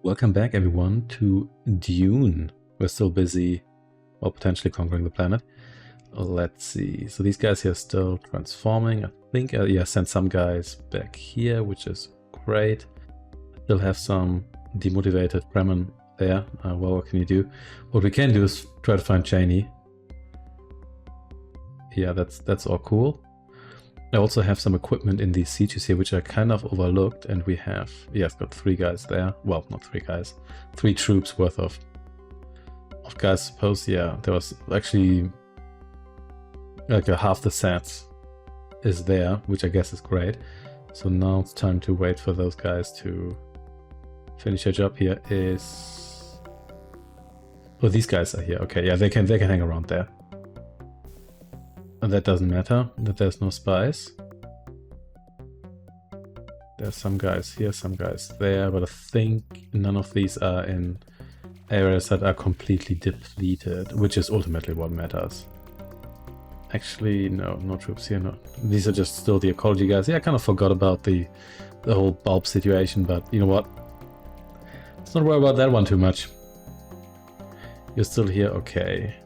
Welcome back, everyone, to Dune. We're still busy, well, potentially conquering the planet. Let's see. So these guys here are still transforming. I think, yeah, sent some guys back here, which is great. Still have some demotivated Fremen there. Well, what can you do? What we can do is try to find Cheney. Yeah, that's all cool. I also have some equipment in these sieges here, which I kind of overlooked, and we have, yeah, it's got 3 guys there. Well, not 3 guys, 3 troops worth of guys. Suppose, yeah, there was actually like half the sets is there, which I guess is great. So now it's time to wait for those guys to finish their job. Here is, oh, these guys are here. Okay, yeah, they can hang around there. And that doesn't matter, that there's no spies. There's some guys here, some guys there, but I think none of these are in areas that are completely depleted, which is ultimately what matters. Actually, no troops here, no. These are just still the ecology guys. Yeah, I kind of forgot about the whole bulb situation, but you know what? Let's not worry about that one too much. You're still here, okay.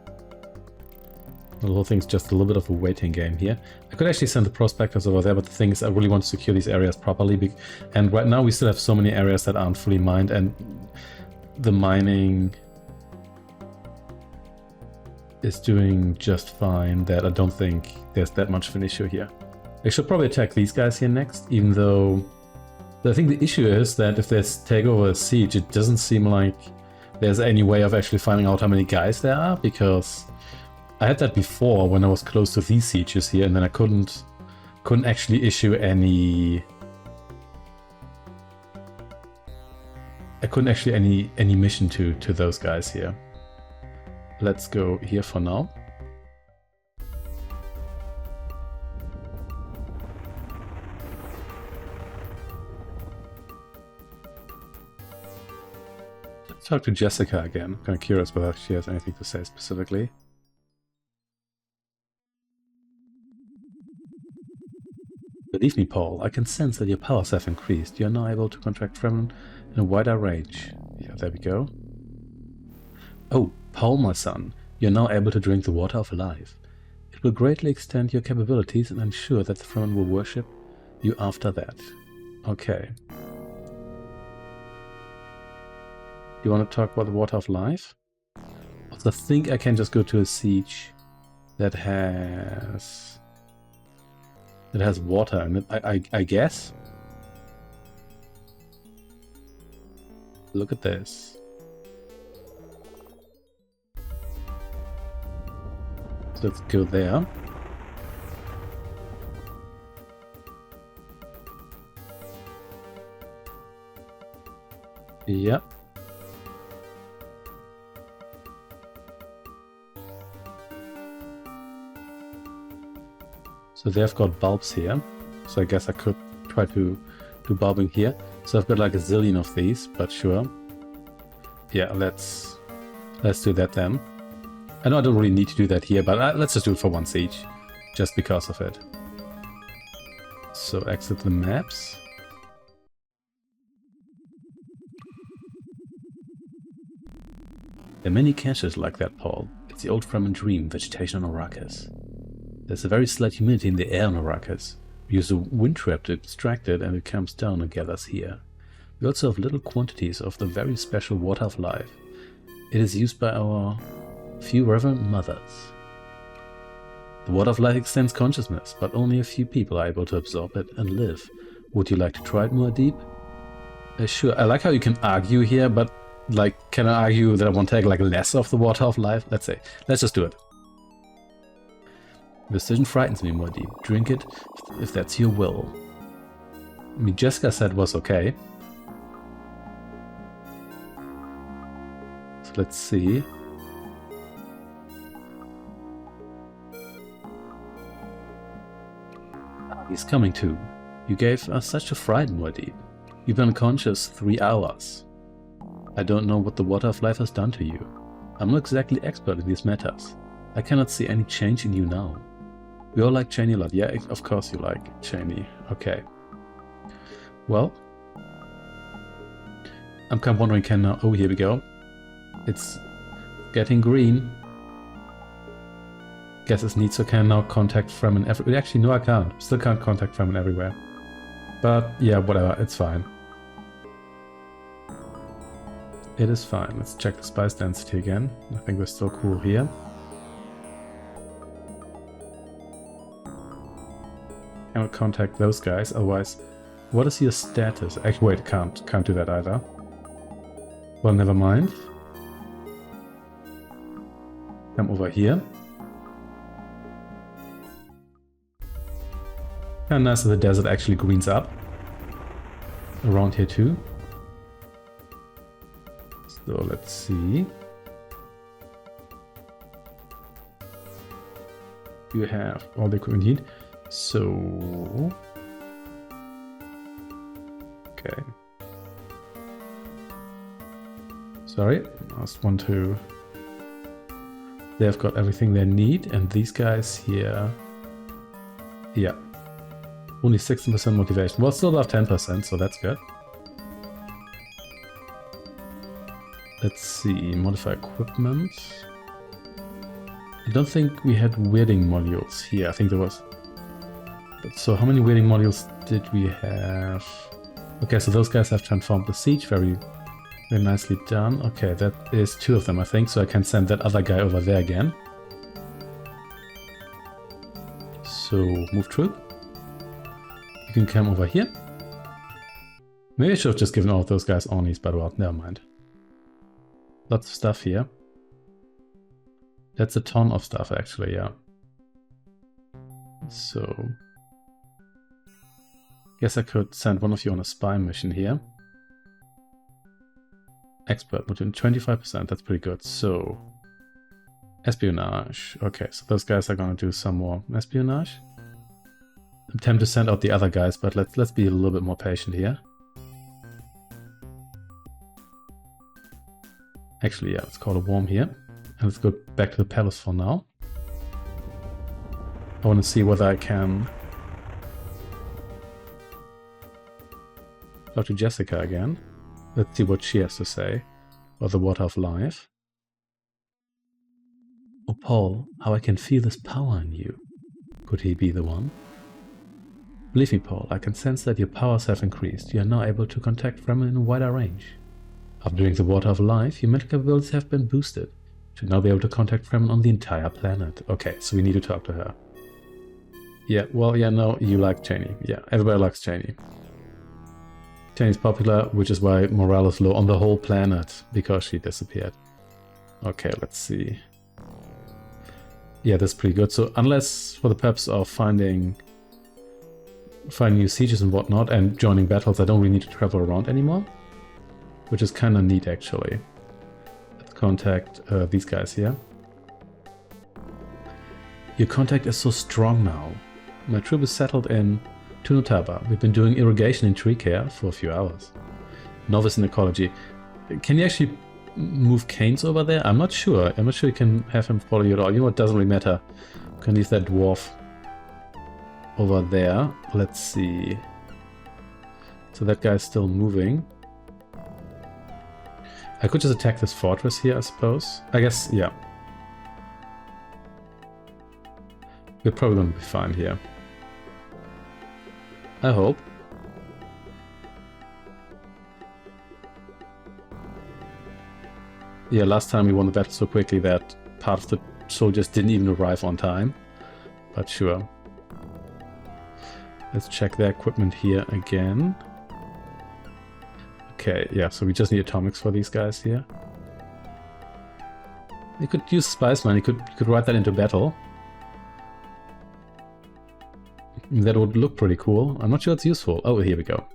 The whole thing's just a little bit of a waiting game here. I could actually send the prospectors over there, but the thing is I really want to secure these areas properly. And right now we still have so many areas that aren't fully mined, and the mining is doing just fine that I don't think there's that much of an issue here. I should probably attack these guys here next, even though I think the issue is that if there's takeover a siege, it doesn't seem like there's any way of actually finding out how many guys there are, because I had that before when I was close to these sieges here, and then I couldn't actually issue any. I couldn't actually any mission to those guys here. Let's go here for now. Let's talk to Jessica again. I'm kind of curious whether she has anything to say specifically. Believe me, Paul, I can sense that your powers have increased. You are now able to contract Fremen in a wider range. Yeah, there we go. Oh, Paul, my son, you are now able to drink the water of life. It will greatly extend your capabilities, and I'm sure that the Fremen will worship you after that. Okay. You want to talk about the water of life? Also, I think I can just go to a siege that has water in it, I guess. Look at this. So let's go there. Yep. So they've got bulbs here, so I guess I could try to do bulbing here. So I've got like a zillion of these, but sure. Yeah, let's do that then. I know I don't really need to do that here, but let's just do it for one siege, just because of it. So exit the maps. There are many caches like that, Paul. It's the old Fremen dream, vegetation on Arrakis. There's a very slight humidity in the air on Arrakis. We use a wind trap to extract it, and it comes down and gathers here. We also have little quantities of the very special water of life. It is used by our few reverend mothers. The water of life extends consciousness, but only a few people are able to absorb it and live. Would you like to try it more deep? Sure. I like how you can argue here, but like, can I argue that I want to take like less of the water of life? Let's just do it. The decision frightens me, more deep. Drink it if that's your will. I mean, Jessica said it was okay. So let's see. He's coming too. You gave us such a fright, Muad'Dib. You've been unconscious 3 hours. I don't know what the water of life has done to you. I'm not exactly expert in these matters. I cannot see any change in you now. We all like Cheney a lot. Yeah, of course you like Cheney. Okay. Well, I'm kind of wondering, can now... Oh, here we go. It's getting green. Guess it needs to can now contact Fremen everywhere. Actually, no, I can't. Still can't contact Fremen everywhere. But yeah, whatever. It's fine. It is fine. Let's check the spice density again. I think we're still cool here. Cannot contact those guys, otherwise... What is your status? Actually, wait, can't do that either. Well, never mind. Come over here. Kind of nice that the desert actually greens up. Around here too. So let's see. You have all the equipment you need. So... Okay. Sorry, I just want to... They've got everything they need, and these guys here... Yeah. Only 16% motivation. Well, still above 10%, so that's good. Let's see, modify equipment. I don't think we had weirding modules here. I think there was... But so how many weirding modules did we have? Okay, so those guys have transformed the siege. Very, very nicely done. Okay, that is 2 of them, I think. So I can send that other guy over there again. So, move troop. You can come over here. Maybe I should have just given all of those guys Ornies, but well, never mind. Lots of stuff here. That's a ton of stuff, actually, yeah. So... Guess I could send one of you on a spy mission here. Expert, within 25%, that's pretty good. So... Espionage. Okay, so those guys are gonna do some more espionage. I'm tempted to send out the other guys, but let's be a little bit more patient here. Actually, yeah, let's call a worm here. And let's go back to the palace for now. I want to see whether I can... Talk to Jessica again. Let's see what she has to say about the water of life. Oh, Paul, how I can feel this power in you. Could he be the one? Believe me, Paul, I can sense that your powers have increased. You are now able to contact Fremen in a wider range. After drinking the water of life, your mental capabilities have been boosted. You should now be able to contact Fremen on the entire planet. Okay, so we need to talk to her. Yeah, well, yeah, no, you like Cheney. Yeah, everybody likes Cheney. Cheney's popular, which is why morale is low on the whole planet, because she disappeared. Okay, let's see. Yeah, that's pretty good. So unless for the purpose of finding new sieges and whatnot and joining battles, I don't really need to travel around anymore. Which is kind of neat, actually. Let's contact these guys here. Your contact is so strong now. My troop is settled in Tunotaba. We've been doing irrigation and tree care for a few hours. Novice in ecology. Can you actually move Canes over there? I'm not sure. I'm not sure you can have him follow you at all. You know, it doesn't really matter. You can leave that dwarf over there. Let's see. So that guy's still moving. I could just attack this fortress here, I suppose. I guess, yeah. We're probably going to be fine here. I hope. Yeah, last time we won the battle so quickly that part of the soldiers didn't even arrive on time. But sure. Let's check their equipment here again. Okay, yeah, so we just need atomics for these guys here. You could use Spiceman, you could write that into battle. That would look pretty cool. I'm not sure it's useful. Oh, here we go.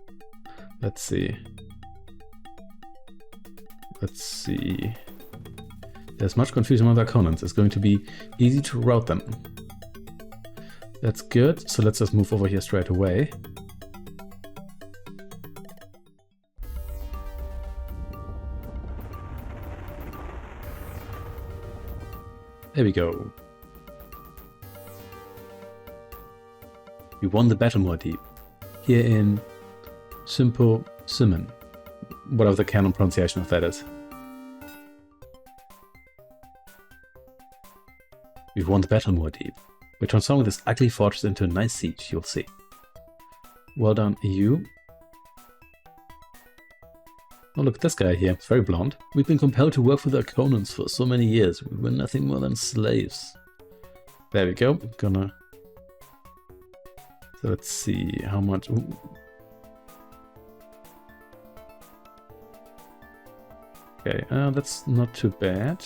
Let's see. Let's see. There's much confusion among the Harkonnens. It's going to be easy to route them. That's good. So let's just move over here straight away. There we go. We won the battle more deep. Here in Simpo Simon. whatever the canon pronunciation of that is. We've won the battle, Muad'Dib. We're transforming this ugly fortress into a nice siege, you'll see. Well done, you. Oh, look at this guy here. It's very blonde. We've been compelled to work for the Harkonnens for so many years. We were nothing more than slaves. There we go. Gonna... So let's see how much... Ooh. Okay, that's not too bad.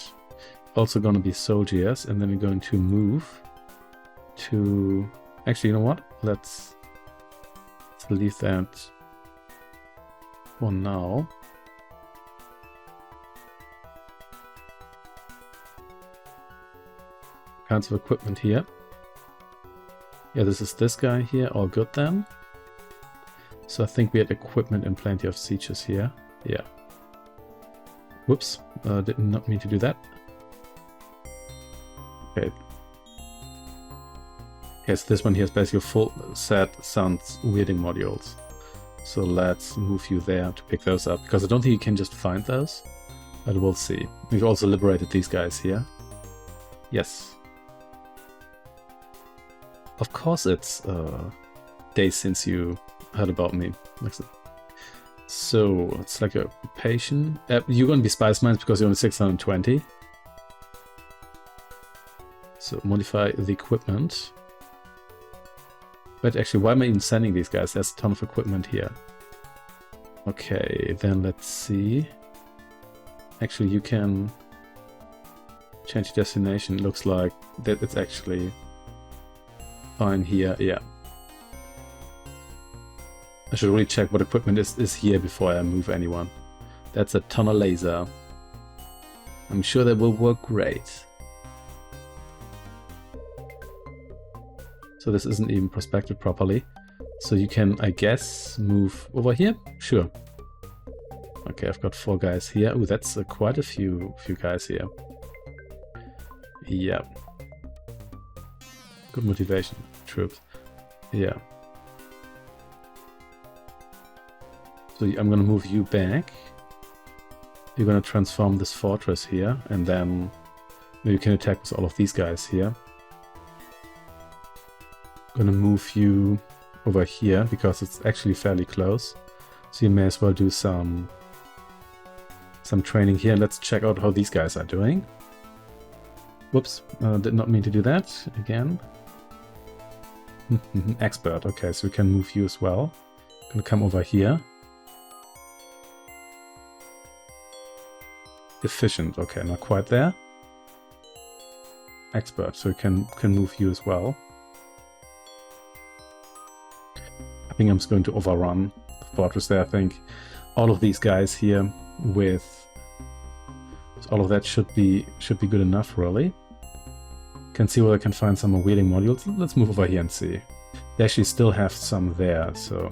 Also gonna be soldiers, and then we're going to move to... Actually, you know what? Let's leave that for now. Kinds of equipment here. Yeah, this is this guy here. All good then. So I think we had equipment and plenty of sieges here. Yeah. Whoops. Did not mean to do that. Okay. Yes, this one here is basically a full set sounds weirding modules. So let's move you there to pick those up, because I don't think you can just find those. But we'll see. We've also liberated these guys here. Yes. Of course it's days since you heard about me. So, it's like a occupation. You're going to be Spice Mines because you're only 620. So, modify the equipment. But actually, why am I even sending these guys? There's a ton of equipment here. Okay, then let's see. Actually, you can change destination. Looks like that it's actually fine here. Yeah. I should really check what equipment is here before I move anyone. That's a tunnel laser. I'm sure that will work great. So this isn't even prospected properly. So you can, I guess, move over here? Sure. Okay, I've got 4 guys here. Ooh, that's quite a few guys here. Yeah. Good motivation, troops. Yeah. So I'm gonna move you back. You're gonna transform this fortress here, and then you can attack with all of these guys here. Gonna move you over here because it's actually fairly close. So you may as well do some training here. Let's check out how these guys are doing. Whoops, did not mean to do that again. Expert, okay, so we can move you as well. Gonna come over here. Efficient, okay, not quite there. Expert, so we can move you as well. I think I'm just going to overrun the fortress there. I think all of these guys here with all of that should be good enough, really. Can see where I can find some more wheeling modules. Let's move over here and see. They actually still have some there, so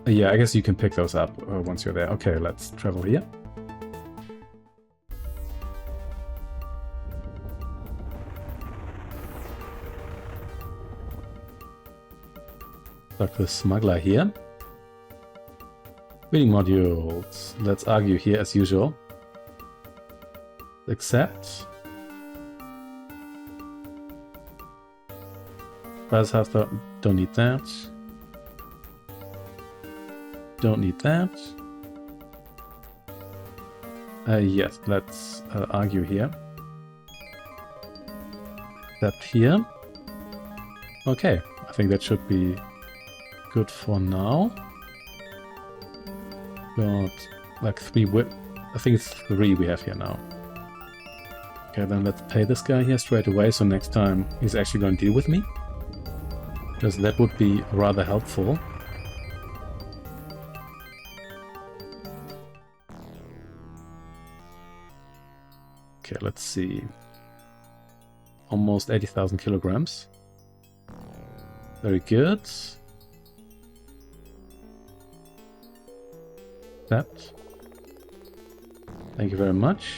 yeah, I guess you can pick those up once you're there. Okay, let's travel here. Talk to the smuggler here. Wheeling modules. Let's argue here as usual. Accept. Half don't need that. Don't need that. Yes, let's argue here. That here. Okay, I think that should be good for now. Got like 3 whip. I think it's 3 we have here now. Okay, then let's pay this guy here straight away, so next time he's actually going to deal with me. Because that would be rather helpful. Okay, let's see. Almost 80,000 kilograms. Very good. That. Thank you very much.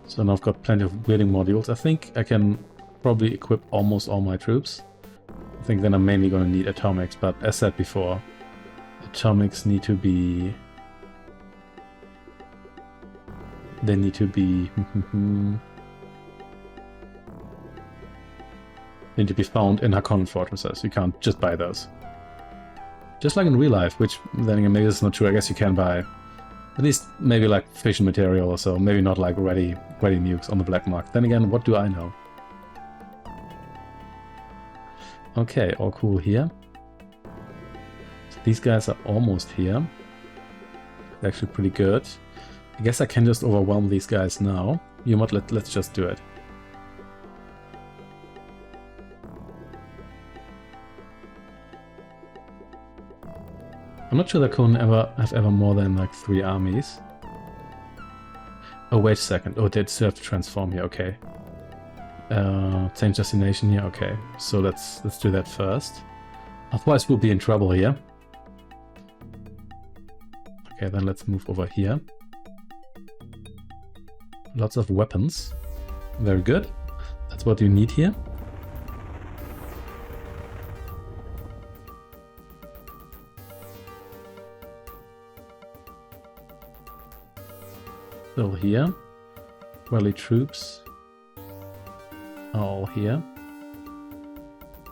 So now I've got plenty of wheeling modules. I think I can probably equip almost all my troops. I think then I'm mainly going to need atomics, but as said before, Atomics need to be... They need to be... They need to be found in Harkonnen fortresses. You can't just buy those. Just like in real life, which then again, maybe that's not true. I guess you can buy at least maybe like fission material or so. Maybe not like ready nukes on the black market. Then again, what do I know? Okay, all cool here. So these guys are almost here. They're actually pretty good. I guess I can just overwhelm these guys now. You know what? Let's just do it. I'm not sure that Conan have ever more than like 3 armies. Oh, wait a second. Oh, they still have to transform here. Okay. Change destination here. Okay. So let's do that first. Otherwise, we'll be in trouble here. Okay, then let's move over here. Lots of weapons. Very good. That's what you need here. Still here. Rally troops are all here.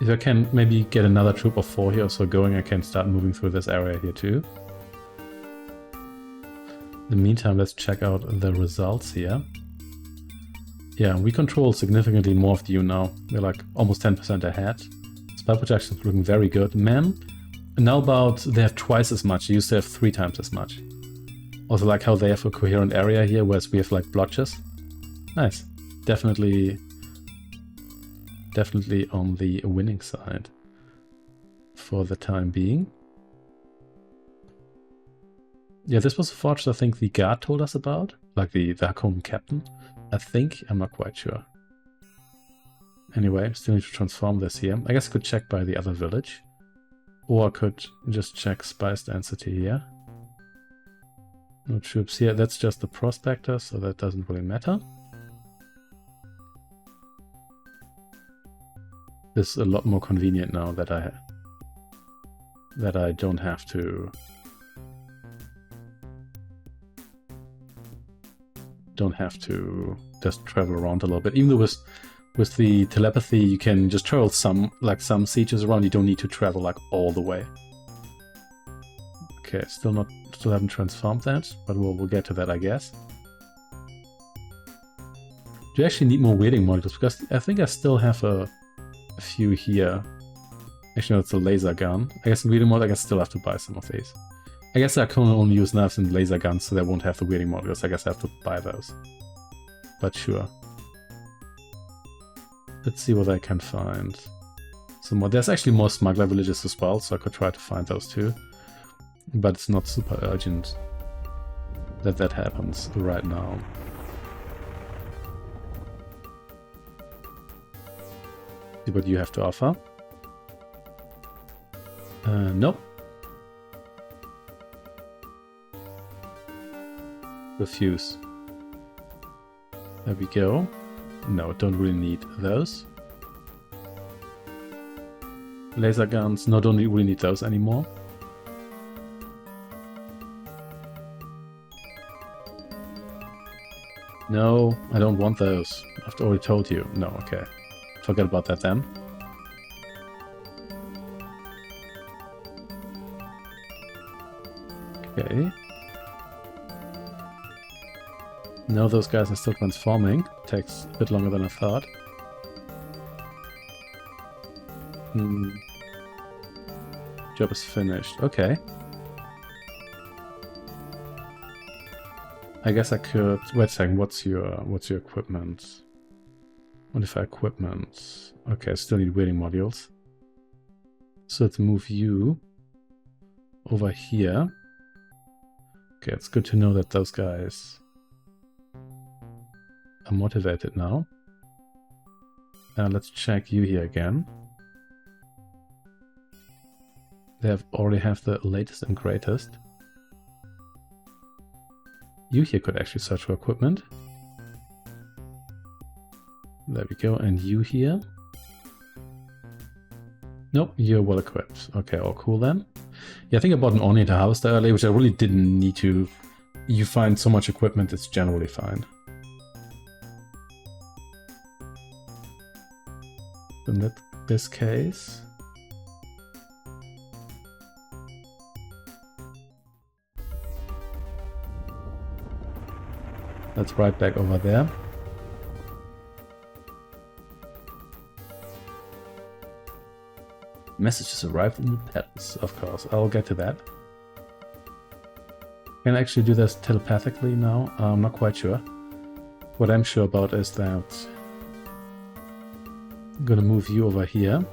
If I can maybe get another troop of 4 here or so going, I can start moving through this area here too. In the meantime, let's check out the results here. Yeah, we control significantly more of Dune now. We're like almost 10% ahead. Spy protection is looking very good. Men, now about they have twice as much. They used to have 3 times as much. Also like how they have a coherent area here, whereas we have like blotches. Nice. Definitely on the winning side for the time being. Yeah, this was a fortress I think the guard told us about, like the Harkonnen captain. I think, I'm not quite sure. Anyway, still need to transform this here. I guess I could check by the other village. Or I could just check spice density here. No troops here, that's just the prospector, so that doesn't really matter. This is a lot more convenient now that I don't have to just travel around a little bit. Even though with the telepathy you can just travel some sieges around, you don't need to travel like all the way. Okay, still haven't transformed that, but we'll get to that, I guess. Do you actually need more waiting modules? Because I think I still have a few here. Actually, no, it's a laser gun. I guess in waiting mode, I guess still have to buy some of these. I guess I can only use knives and laser guns, so they won't have the waiting modules. I guess I have to buy those. But sure. Let's see what I can find. Some more. There's actually more smuggler villages as well, so I could try to find those too. But it's not super urgent that happens right now. See what you have to offer. Nope. Refuse. There we go. No, don't really need those. Laser guns, no, don't really need those anymore. No, I don't want those. I've already told you. No, okay. Forget about that then. Okay. No, those guys are still transforming. Takes a bit longer than I thought. Job is finished. Okay. I guess I could... Wait a second, what's your equipment? Modify equipment. Okay, I still need waiting modules. So let's move you over here. Okay, it's good to know that those guys are motivated now. Let's check you here again. They already have the latest and greatest. You here could actually search for equipment. There we go, and you here? Nope, you're well equipped. Okay, all cool then. Yeah, I think I bought an ornate harvester earlier, which I really didn't need to. You find so much equipment, it's generally fine. In this case... Let's right back over there. Messages arrived in the palace, of course. I'll get to that. Can I actually do this telepathically now? I'm not quite sure. What I'm sure about is that I'm gonna move you over here.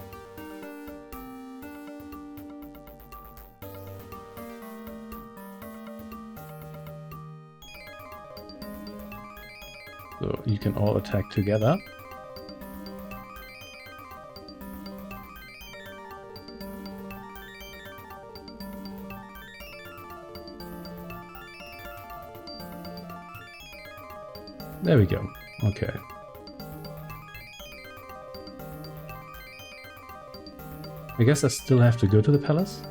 So you can all attack together. There we go. Okay. I guess I still have to go to the palace?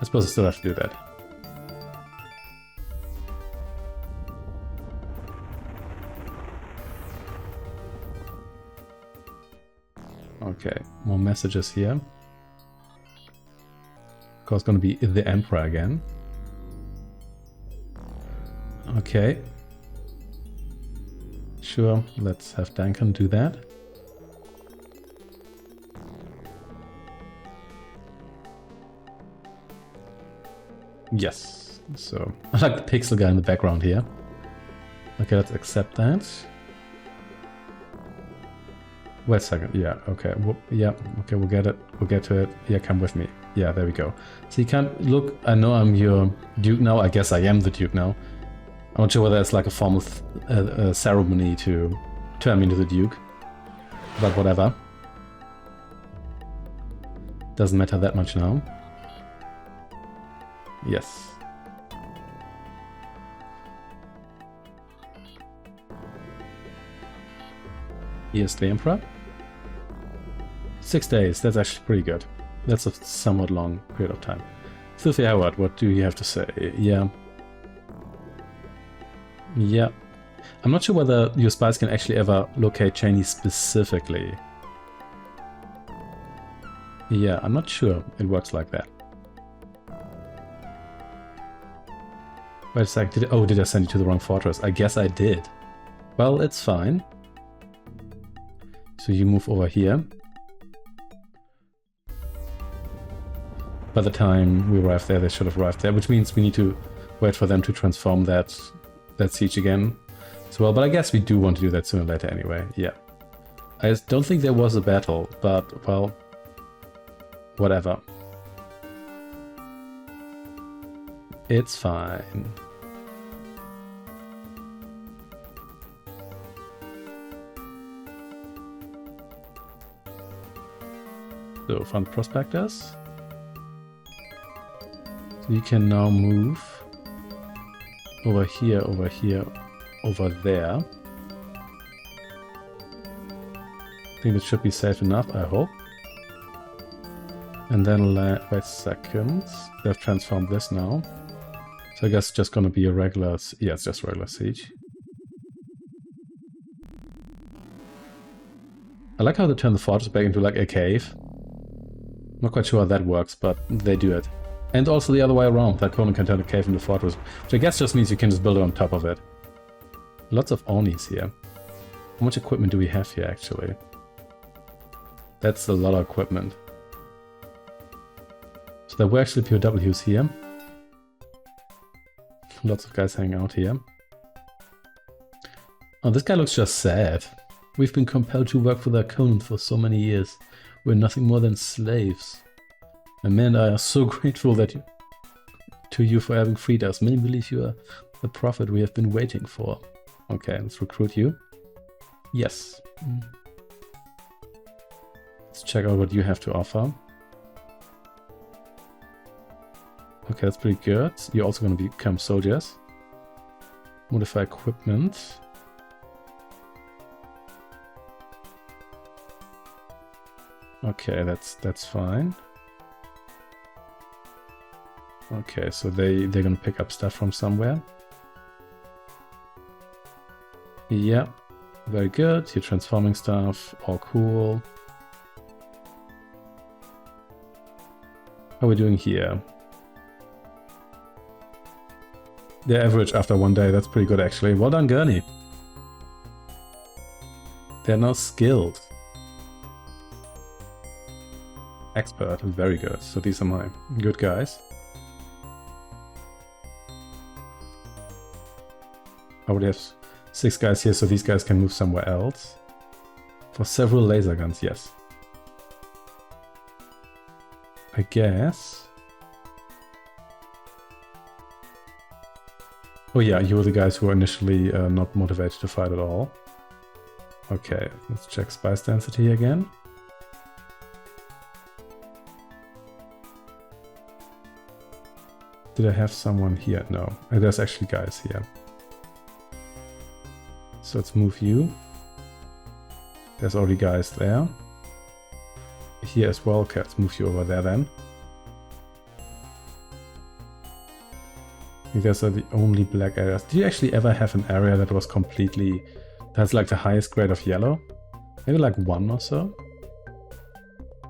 I suppose I still have to do that. Okay, more messages here. Of course, going to be the Emperor again. Okay. Sure, let's have Duncan do that. Yes, so I like the pixel guy in the background here. Okay, let's accept that. Wait a second, yeah, okay, yeah, okay, we'll get it, we'll get to it. Yeah, come with me. Yeah, there we go. So you can't look, I know I'm your Duke now, I guess I am the Duke now. I'm not sure whether it's like a formal ceremony to turn me into the Duke, but whatever. Doesn't matter that much now. Yes. Here's the Emperor. 6 days, that's actually pretty good. That's a somewhat long period of time. Sylvia Howard, what do you have to say? Yeah. Yeah. I'm not sure whether your spies can actually ever locate Cheney specifically. Yeah, I'm not sure it works like that. Wait a sec, did I send you to the wrong fortress? I guess I did. Well, it's fine. So you move over here. By the time we arrive there, they should have arrived there, which means we need to wait for them to transform that siege again as well. But I guess we do want to do that sooner or later anyway. Yeah. I don't think there was a battle, but, well, whatever. It's fine. So, fund prospectors. So you can now move over here, over there. I think it should be safe enough, I hope. And then, wait a second, they've transformed this now. So I guess it's just gonna be a regular, yeah, it's just regular siege. I like how they turn the fortress back into like a cave. Not quite sure how that works, but they do it. And also the other way around, that Harkonnen can turn a cave into a fortress, which I guess just means you can just build it on top of it. Lots of Onis here. How much equipment do we have here, actually? That's a lot of equipment. So there were actually POWs here. Lots of guys hanging out here. Oh, this guy looks just sad. We've been compelled to work for the Harkonnen for so many years. We're nothing more than slaves. And men and I are so grateful to you for having freed us. Many believe you are the prophet we have been waiting for. Okay, let's recruit you. Yes. Let's check out what you have to offer. Okay, that's pretty good. You're also going to become soldiers. Modify equipment. Okay, that's fine. Okay, so they're gonna pick up stuff from somewhere. Yeah, very good. You're transforming stuff, all cool. How are we doing here? The average after 1 day, that's pretty good actually. Well done, Gurney. They're now skilled. Expert, very good. So these are my good guys. I already have 6 guys here, so these guys can move somewhere else. For several laser guns, yes. I guess. Oh yeah, you were the guys who were initially not motivated to fight at all. Okay, let's check spice density again. Did I have someone here? No, there's actually guys here. So let's move you. There's already guys there. Here as well. Okay, let's move you over there then. I think those are the only black areas. Did you actually ever have an area that was completely... that's like the highest grade of yellow? Maybe like 1 or so?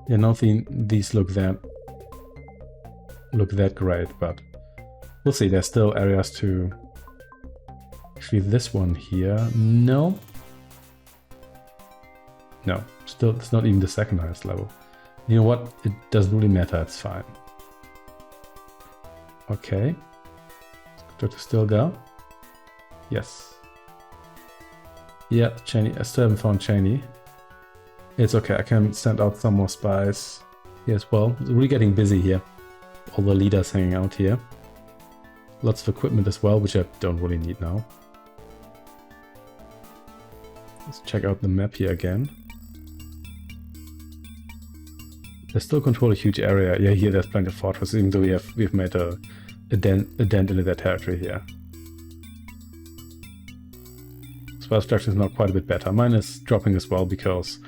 Yeah, nothing. These look that great, but we'll see. There's still areas to... Actually, this one here... No. No, still, it's not even the second highest level. You know what? It doesn't really matter. It's fine. Okay. Did it still go? Yes. Yeah, Cheney. I still haven't found Cheney. It's okay. I can send out some more spies here as well. We're getting busy here. All the leaders hanging out here. Lots of equipment as well, which I don't really need now. Let's check out the map here again. They still control a huge area. Yeah, here there's plenty of fortresses, even though we've made a dent into their territory here. Spell structure is now quite a bit better. Mine is dropping as well because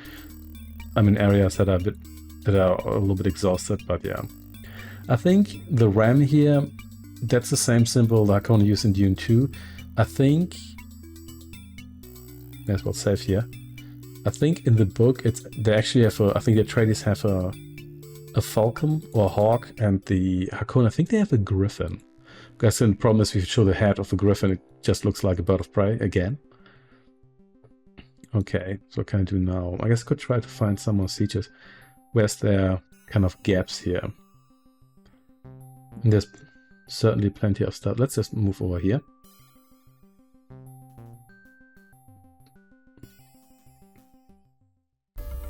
I'm in areas that are a little bit exhausted, but yeah. I think the RAM here, that's the same symbol that I can use in Dune 2. I think... May as well save here. I think in the book they actually have I think the Atreides have a falcon or a hawk, and the Harkonnen, I think they have a griffin. Because the problem is if you show the head of the griffin, it just looks like a bird of prey again. Okay, so what can I do now? I guess I could try to find some more sieges. Where's there kind of gaps here? And there's certainly plenty of stuff. Let's just move over here.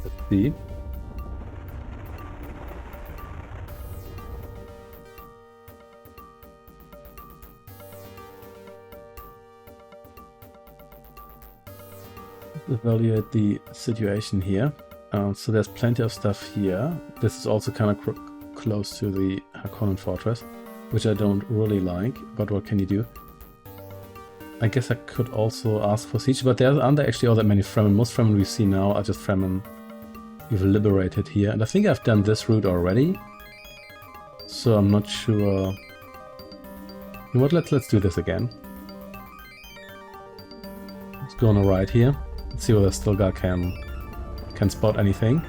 Let's see. Evaluate the situation here. So there's plenty of stuff here. This is also kind of close to the Harkonnen fortress, which I don't really like, but what can you do? I guess I could also ask for siege, but there aren't actually all that many Fremen. Most Fremen we see now are just Fremen we've liberated here, and I think I've done this route already, so I'm not sure. You know what, let's do this again. Let's go on a ride here. Let's see whether Stilgar can spot anything.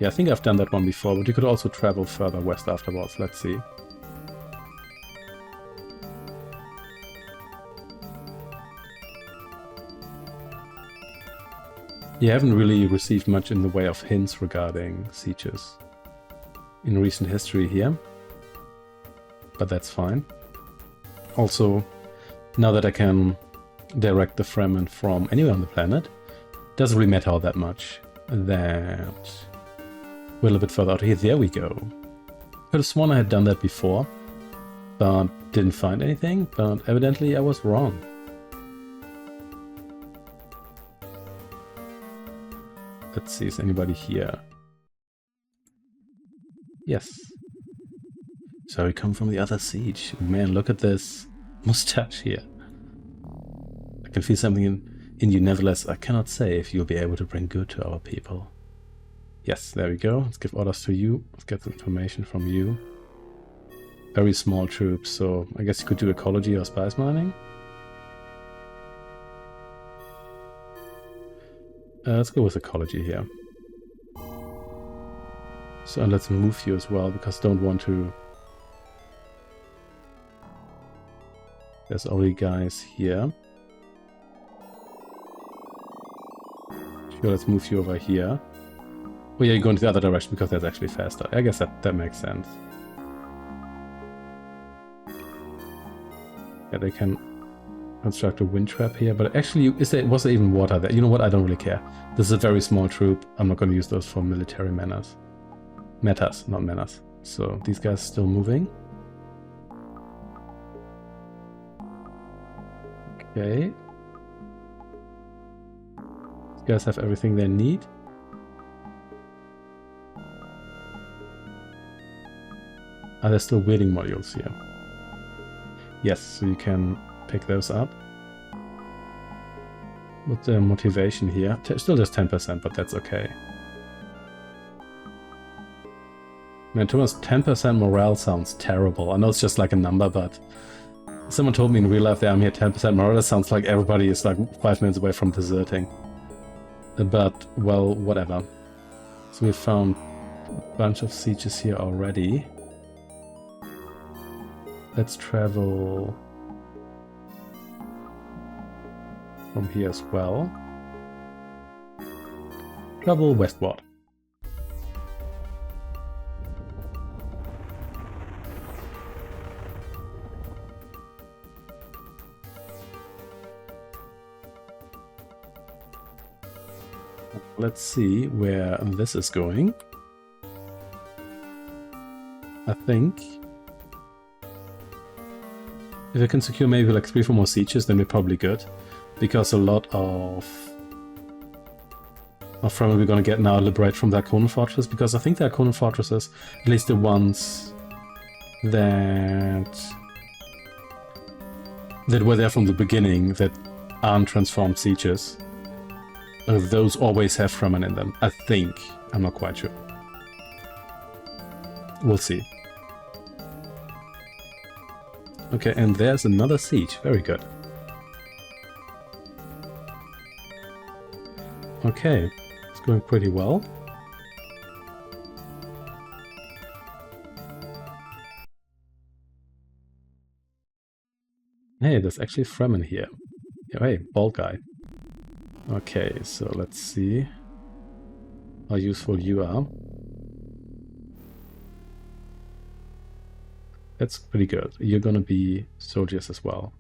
Yeah, I think I've done that one before, but you could also travel further west afterwards. Let's see. You haven't really received much in the way of hints regarding sieges in recent history here, but that's fine. Also, now that I can direct the Fremen from anywhere on the planet, doesn't really matter all that much that we're a little bit further out here. There we go. Could have sworn I had done that before, but didn't find anything, but evidently I was wrong. Let's see, is anybody here? Yes. So we come from the other siege. Man, look at this mustache here. I can feel something in you. Nevertheless, I cannot say if you'll be able to bring good to our people. Yes, there we go. Let's give orders to you. Let's get the information from you. Very small troops, so I guess you could do ecology or spice mining. Let's go with ecology here. So, and let's move you as well, because I don't want to... There's already guys here. Sure, let's move you over here. Oh yeah, you're going to the other direction because that's actually faster. I guess that makes sense. Yeah, they can construct a wind trap here, but actually, was there even water there? You know what? I don't really care. This is a very small troop. I'm not going to use those for military matters. Matters, not manners. So these guys are still moving. Okay. These guys have everything they need. Are there still waiting modules here? Yes, so you can pick those up. What's the motivation here? Still just 10%, but that's okay. Man, Thomas, 10% morale sounds terrible. I know it's just like a number, but someone told me in real life that I'm here 10% morale. That sounds like everybody is like 5 minutes away from deserting. But, well, whatever. So we found a bunch of sieges here already. Let's travel from here as well. Travel westward. Let's see where this is going. I think if I can secure maybe like 3 or 4 more sieges, then we're probably good. Because a lot of Fremen we're gonna get now liberate from the Harkonnen fortress, because I think the Harkonnen fortresses, at least the ones that were there from the beginning, that aren't transformed sieges, those always have Fremen in them. I think. I'm not quite sure. We'll see. Okay, and there's another siege. Very good. Okay, it's going pretty well. Hey, there's actually Fremen here. Hey, bald guy. Okay, so let's see how useful you are. That's pretty good. You're gonna be soldiers as well.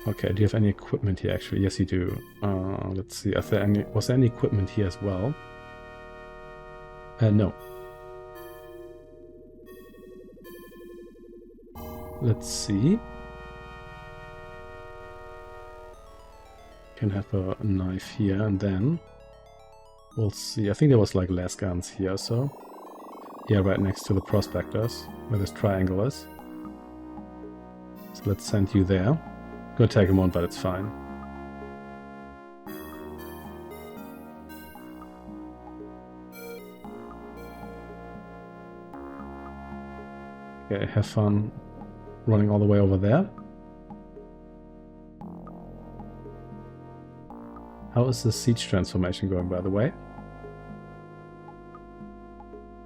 Okay, do you have any equipment here actually? Yes, you do. Let's see, was there any equipment here as well? No. Let's see. Can have a knife here, and then we'll see. I think there was like less guns here, so yeah, right next to the prospectors where this triangle is. So let's send you there. Gonna take him on, but it's fine. Okay, have fun running all the way over there. How is the siege transformation going, by the way?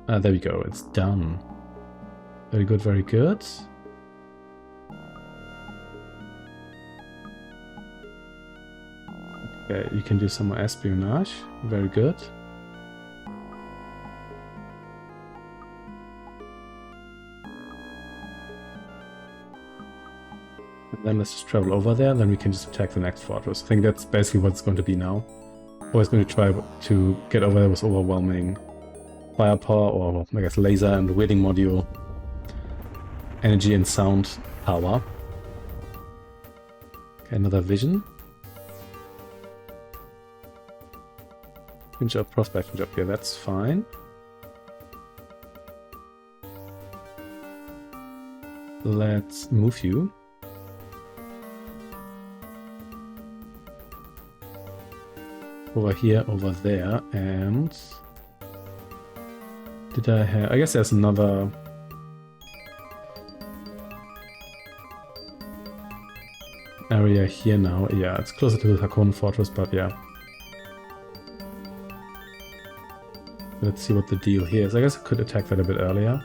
There we go, it's done. Very good, very good. Okay, you can do some more espionage. Very good. And then let's just travel over there, then we can just attack the next fortress. I think that's basically what it's going to be now. Always going to try to get over there with overwhelming firepower, or I guess laser and waiting module, energy and sound power. Okay, another vision. Pinch up, prospecting job here, that's fine. Let's move you. over here, over there, and did I have... I guess there's another... area here now. Yeah, it's closer to the Harkonnen fortress, but yeah. Let's see what the deal here is. I guess I could attack that a bit earlier.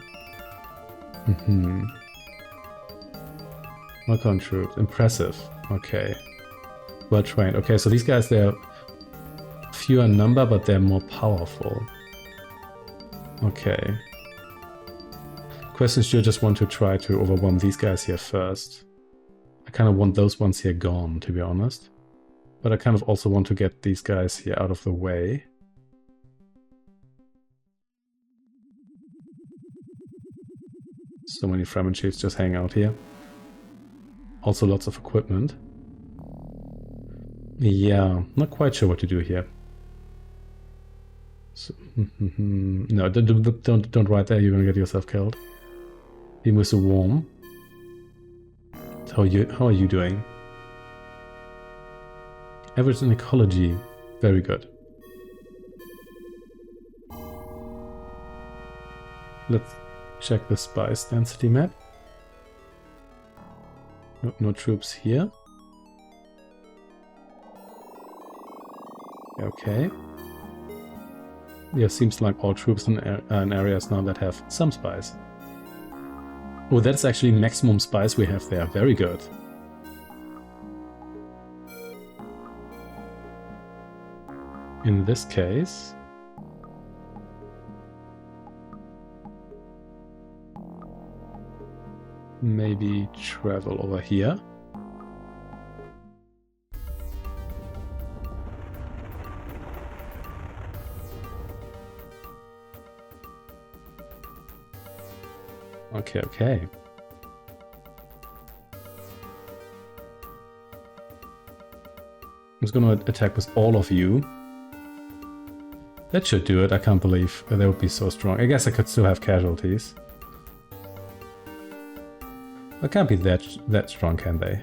Harkonnen troops. Impressive. Okay. Well trained. Okay, so these guys, they're fewer in number, but they're more powerful. Okay. Questions, do you just want to try to overwhelm these guys here first? I kind of want those ones here gone, to be honest. But I kind of also want to get these guys here out of the way. So many Fremen chiefs just hang out here. Also lots of equipment. Yeah, not quite sure what to do here. So, no, don't ride there, you're gonna get yourself killed. Being so warm. How are you doing? Average in ecology. Very good. Let's check the spice density map. No troops here. Okay. Yeah, seems like all troops in areas now that have some spice. Oh, that's actually maximum spice we have there. Very good. In this case... maybe travel over here. Okay. I'm just gonna attack with all of you. That should do it. I can't believe they would be so strong. I guess I could still have casualties. They can't be that strong, can they?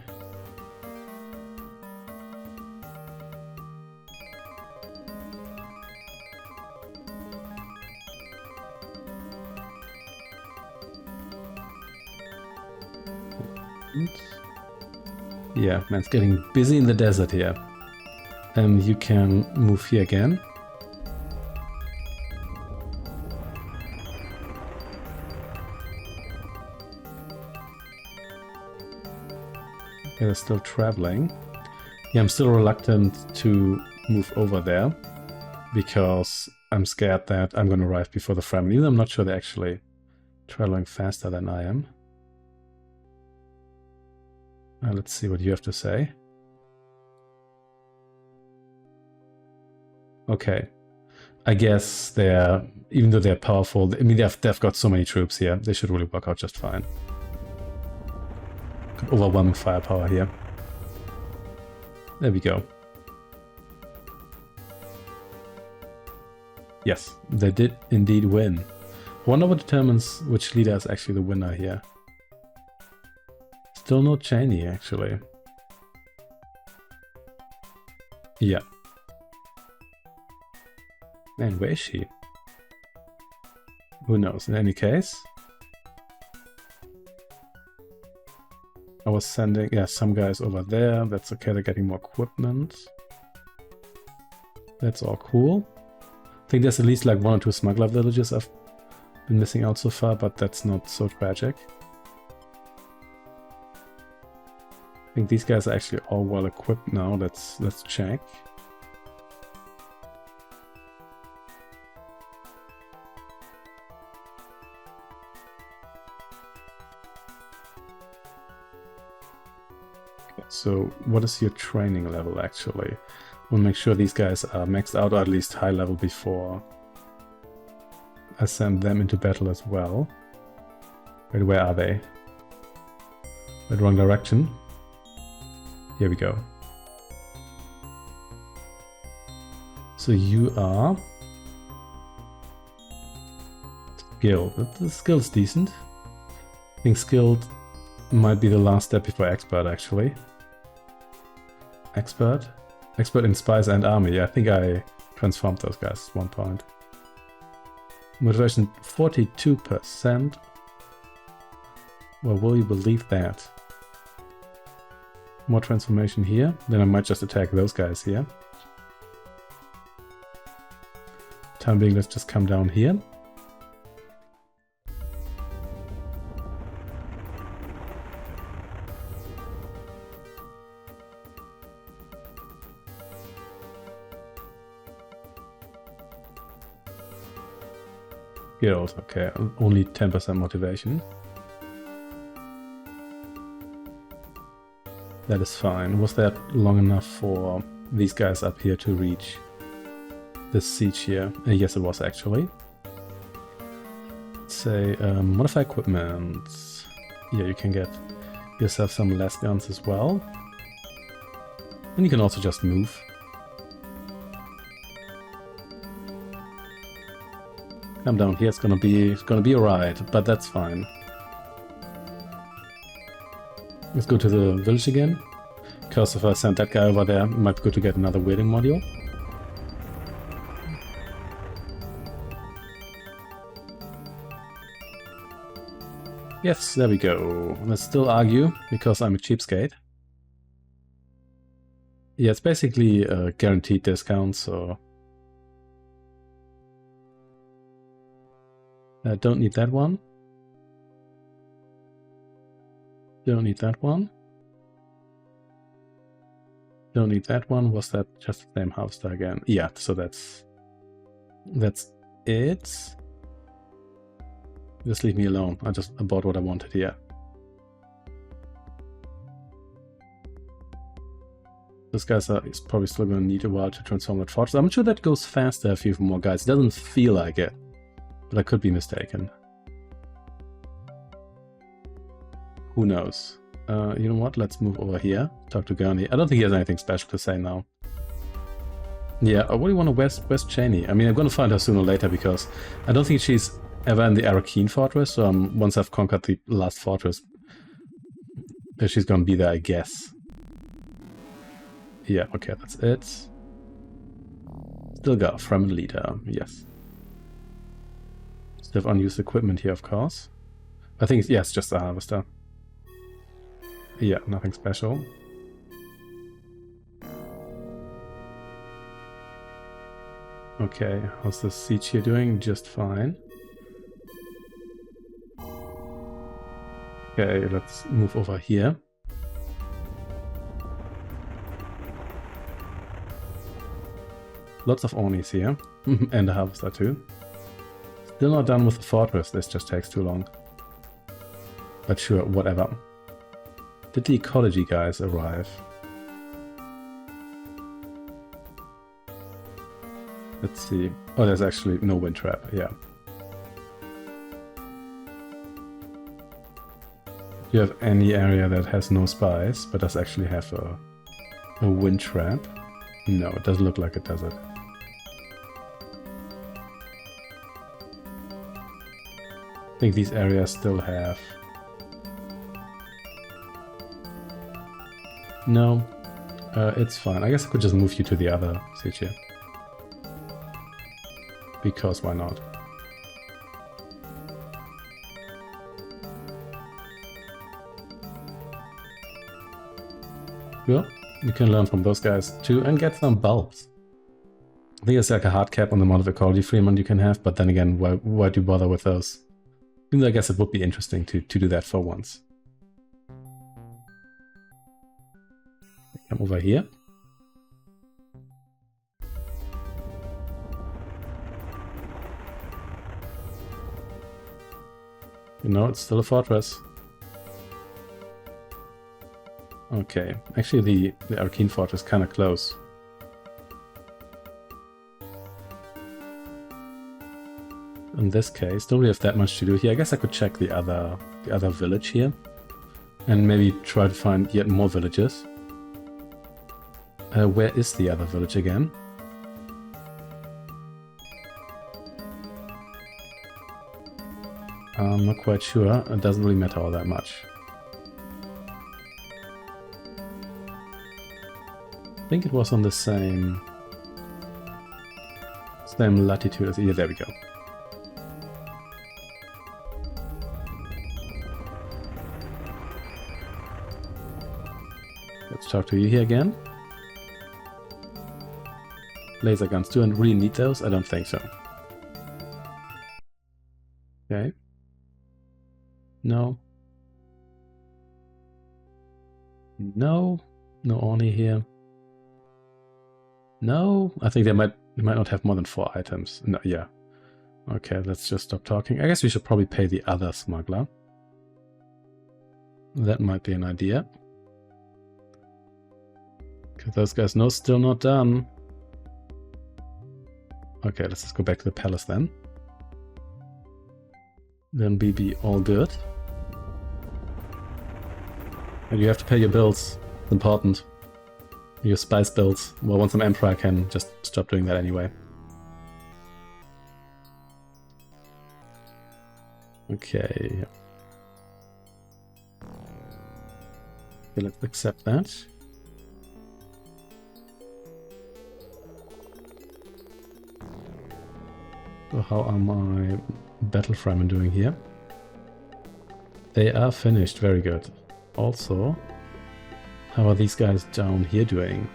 Yeah, man's getting busy in the desert here. You can move here again. Okay, they're still traveling. Yeah, I'm still reluctant to move over there because I'm scared that I'm going to arrive before the Fremen. Even though I'm not sure they're actually traveling faster than I am. Let's see what you have to say. Okay. I guess they're, even though they're powerful, I mean, they've got so many troops here, they should really work out just fine. Good overwhelming firepower here. There we go. Yes, they did indeed win. I wonder what determines which leader is actually the winner here. Still no Cheney, actually. Yeah. Man, where is she? Who knows? In any case, I was sending, yeah, some guys over there. That's okay, they're getting more equipment. That's all cool. I think there's at least like 1 or 2 smuggler villages I've been missing out so far, but that's not so tragic. I think these guys are actually all well equipped now. Let's check. Okay, so what is your training level actually? We'll make sure these guys are maxed out or at least high level before I send them into battle as well. Wait, where are they? Wait, wrong direction. Here we go. So you are skilled. The skill's decent. I think skilled might be the last step before expert, actually. Expert. Expert in spies and army. Yeah, I think I transformed those guys at one point. Motivation 42%. Well, will you believe that? More transformation here. Then I might just attack those guys here. Time being, let's just come down here. Guild, okay, only 10% motivation. That is fine. Was that long enough for these guys up here to reach this siege here? Yes, it was actually. Let's say modify equipment. Yeah, you can get yourself some less guns as well. And you can also just move. Come down here, it's gonna be alright, but that's fine. Let's go to the village again, because if I send that guy over there, it might be good to get another waiting module. Yes, there we go. Let's still argue, because I'm a cheapskate. Yeah, it's basically a guaranteed discount, so... don't need that one. Don't need that one. Don't need that one. Was that just the same house there again? Yeah, so that's it. Just leave me alone. I bought what I wanted here. This guy's is probably still going to need a while to transform that fortress. I'm sure that goes faster if you have more guys. It doesn't feel like it, but I could be mistaken. Who knows? You know what? Let's move over here. Talk to Gurney. I don't think he has anything special to say now. Yeah, what do you want to West Cheney? I mean, I'm going to find her sooner or later because I don't think she's ever in the Arrakis fortress. So once I've conquered the last fortress, she's going to be there, I guess. Yeah, okay, that's it. Still got a Fremen leader, yes. Still have unused equipment here, of course. I think, yes, just a harvester. Yeah, nothing special. Okay, how's the siege here doing? Just fine. Okay, let's move over here. Lots of Onis here, and a harvester too. Still not done with the fortress, this just takes too long. But sure, whatever. Did the ecology guys arrive? Let's see. Oh, there's actually no wind trap, yeah. You have any area that has no spies, but does actually have a wind trap? No, it doesn't look like it, does it? I think these areas still have... No, it's fine. I guess I could just move you to the other siege here. Because why not? Well, you can learn from those guys too and get some bulbs. I think there's like a hard cap on the amount of ecology Fremen you can have, but then again, why do you bother with those? Even though I guess it would be interesting to do that for once. Come over here. You know, it's still a fortress. Okay, actually the Arcane fortress is kind of close. In this case, don't really have that much to do here. I guess I could check the other village here. And maybe try to find yet more villages. Where is the other village again? I'm not quite sure. It doesn't really matter all that much. think it was on the same latitude as... Yeah, there we go. Let's talk to you here again. Laser guns. Do I really need those? I don't think so. Okay. No. No. No Orni here. No. I think they might not have more than 4 items. No, yeah. Okay, let's just stop talking. I guess we should probably pay the other smuggler. That might be an idea. Because those guys know still not done. Okay, let's just go back to the palace then. Then we be all good. And you have to pay your bills. It's important. Your spice bills. Well, once I'm emperor, I can just stop doing that anyway. Okay. Okay, let's accept that. So how are my battle Fremen doing here? They are finished, very good. Also, how are these guys down here doing?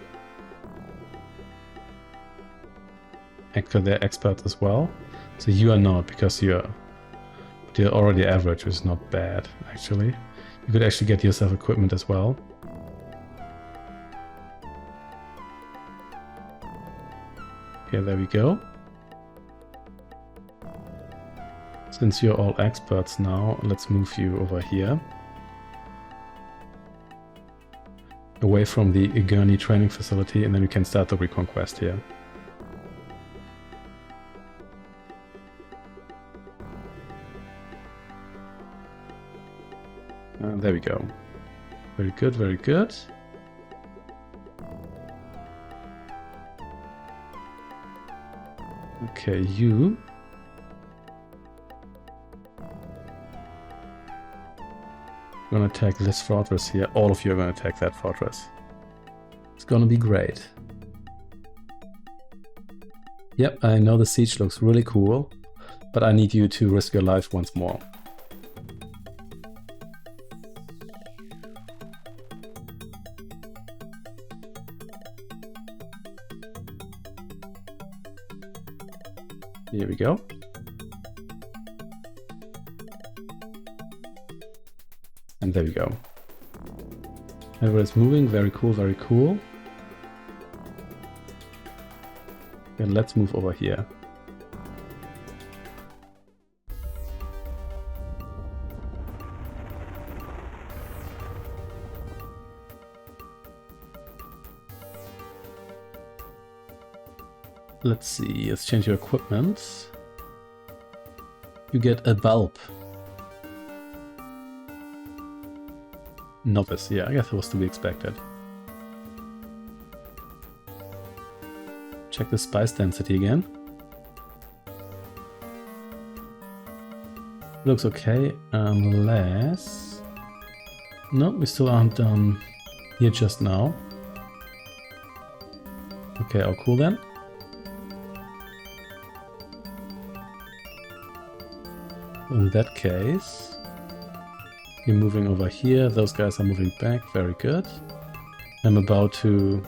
Actually, they're experts as well. So you are not, because you're already average, which is not bad, actually. You could actually get yourself equipment as well. Okay, there we go. Since you're all experts now, let's move you over here. Away from the Gurney training facility, and then we can start the reconquest here. There we go. Very good, very good. Okay, you... I'm gonna attack this fortress here. All of you are gonna attack that fortress. It's gonna be great. Yep, I know the siege looks really cool, but I need you to risk your life once more. Here we go. And there we go. Everyone's moving. Very cool, very cool. And let's move over here. Let's see, let's change your equipment. You get a bulb. Novice, yeah, I guess it was to be expected. Check the spice density again. Looks okay, unless... No, we still aren't done here just now. Okay, all cool then. In that case... You're moving over here, those guys are moving back, very good. I'm about to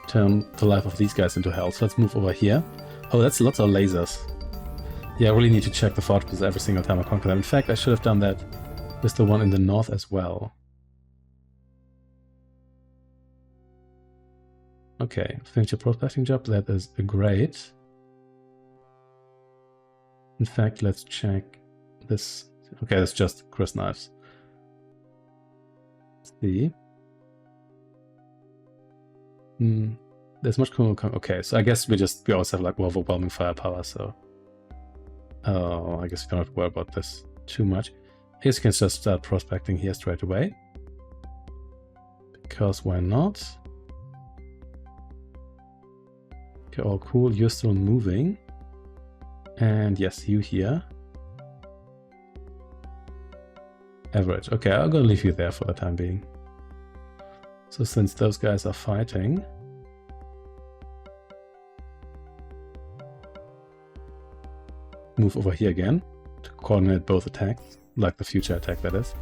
turn the life of these guys into hell, so let's move over here. Oh, that's lots of lasers. Yeah, I really need to check the fortresses every single time I conquer them. In fact, I should have done that with the one in the north as well. Okay, finish your prospecting job, that is great. In fact, let's check this. Okay, that's just Chris knives. Let's see. There's much cool. Okay, so I guess we always have like overwhelming firepower, so... Oh, I guess we don't have to worry about this too much. I guess you can just start prospecting here straight away. Because why not? Okay, all cool. You're still moving. And yes, you here. Average. Okay, I'm gonna leave you there for the time being. So since those guys are fighting, move over here again to coordinate both attacks, like the future attack that is.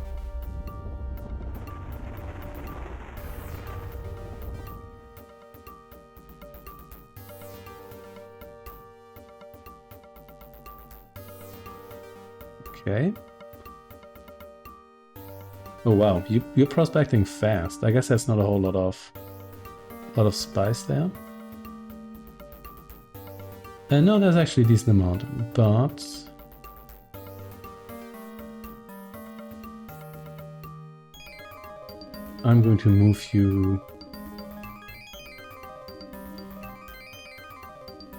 Okay. Oh wow, you're prospecting fast. I guess there's not a whole lot of spice there. No, there's actually a decent amount, but I'm going to move you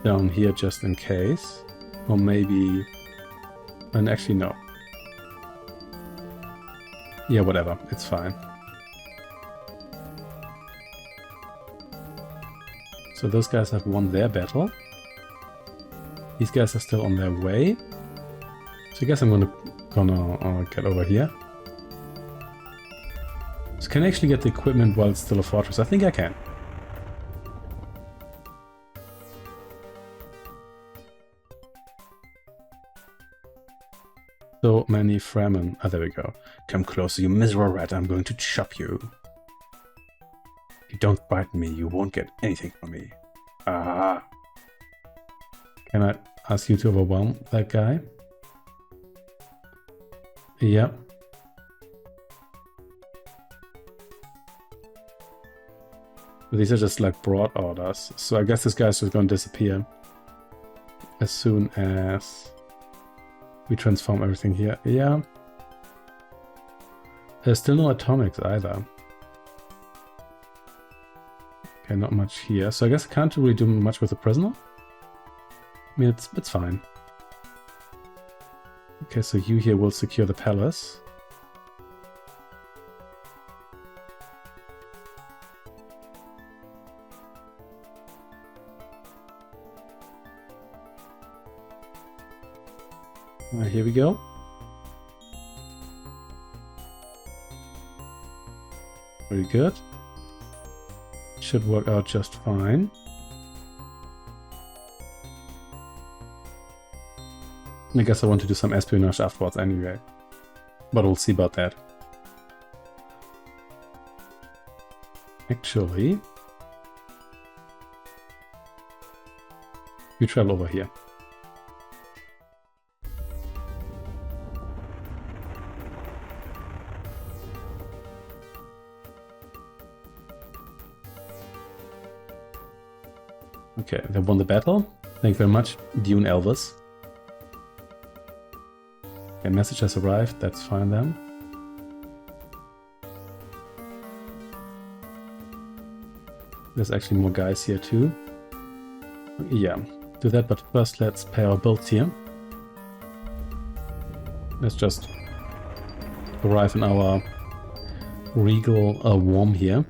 down here just in case, or maybe. And actually, no. Yeah, whatever. It's fine. So those guys have won their battle. These guys are still on their way. So I guess I'm gonna get over here. So can I actually get the equipment while it's still a fortress? I think I can. So many Fremen. Ah, there we go. Come closer, you miserable rat. I'm going to chop you. If you don't bite me, you won't get anything from me. Ah. Can I ask you to overwhelm that guy? Yep. These are just like broad orders. So I guess this guy's just going to disappear as soon as we transform everything here. Yeah. There's still no atomics either. Okay, not much here. So I guess I can't really do much with the prisoner. I mean, it's fine. Okay, so you here will secure the palace. Here we go. Very good. Should work out just fine. I guess I want to do some espionage afterwards anyway. But we'll see about that. Actually, you travel over here. Okay, they won the battle. Thank you very much, Dune Elvis. Okay, message has arrived. That's fine then. There's actually more guys here too. Yeah, do that, but first let's pay our bills here. Let's just arrive in our regal warm here.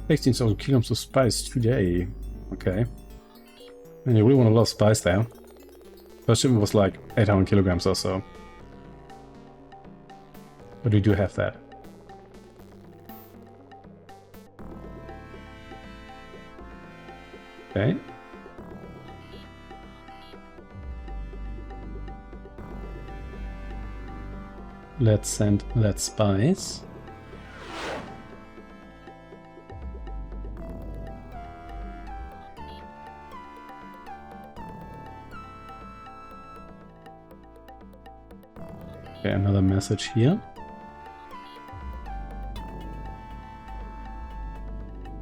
16,000 kilograms of spice today. Okay. And you really want a lot of spice there. First shipment was like 800 kilograms or so. But we do have that. Okay. Let's send that spice. Okay, another message here.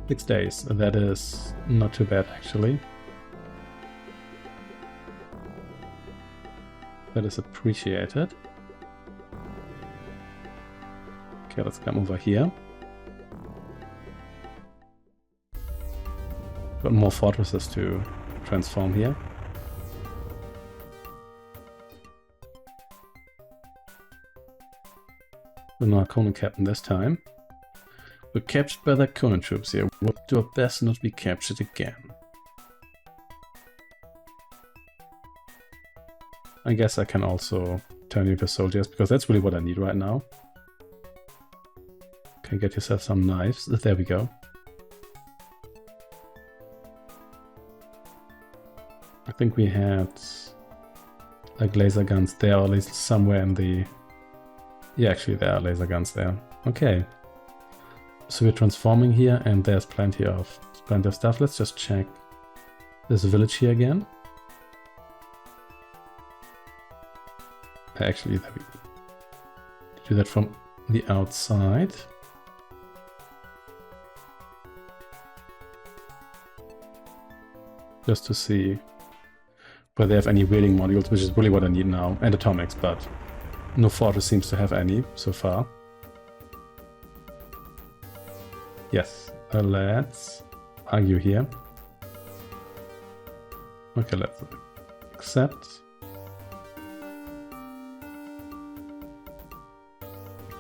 6 days. That is not too bad, actually. That is appreciated. Okay, let's come over here. Got more fortresses to transform here. We're not Harkonnen captain this time. We're captured by the Harkonnen troops here. We'll do our best not to be captured again. I guess I can also turn you into soldiers, because that's really what I need right now. Okay, get yourself some knives. There we go. I think we had like laser guns there, or at least somewhere in the... Yeah, actually there are laser guns there. Okay. So we're transforming here, and there's plenty of stuff. Let's just check this village here again. Actually, let me do that from the outside. Just to see whether they have any wheeling modules, which is really what I need now, and atomics, but no fortress seems to have any so far. Yes, let's argue here. Okay, let's accept.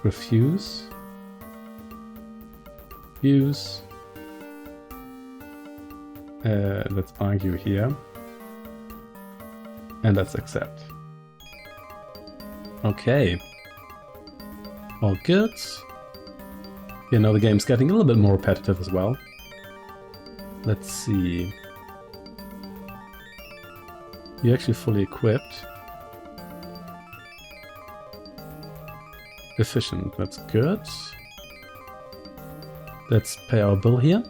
Refuse. Use. Let's argue here. And let's accept. Okay. All good. You know, the game's getting a little bit more repetitive as well. Let's see. You're actually fully equipped. Efficient, that's good. Let's pay our bill here.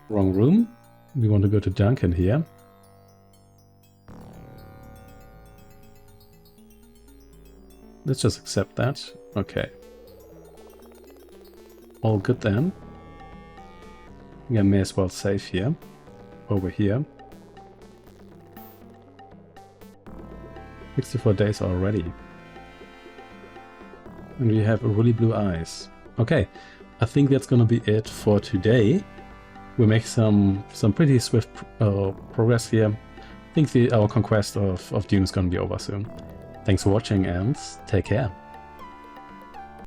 Wrong room. We want to go to Duncan here. Let's just accept that. Okay. All good then. Yeah, may as well save here. Over here. 64 days already. And we have really blue eyes. Okay, I think that's gonna be it for today. We make some pretty swift progress here. I think our conquest of Dune is gonna be over soon. Thanks for watching and take care.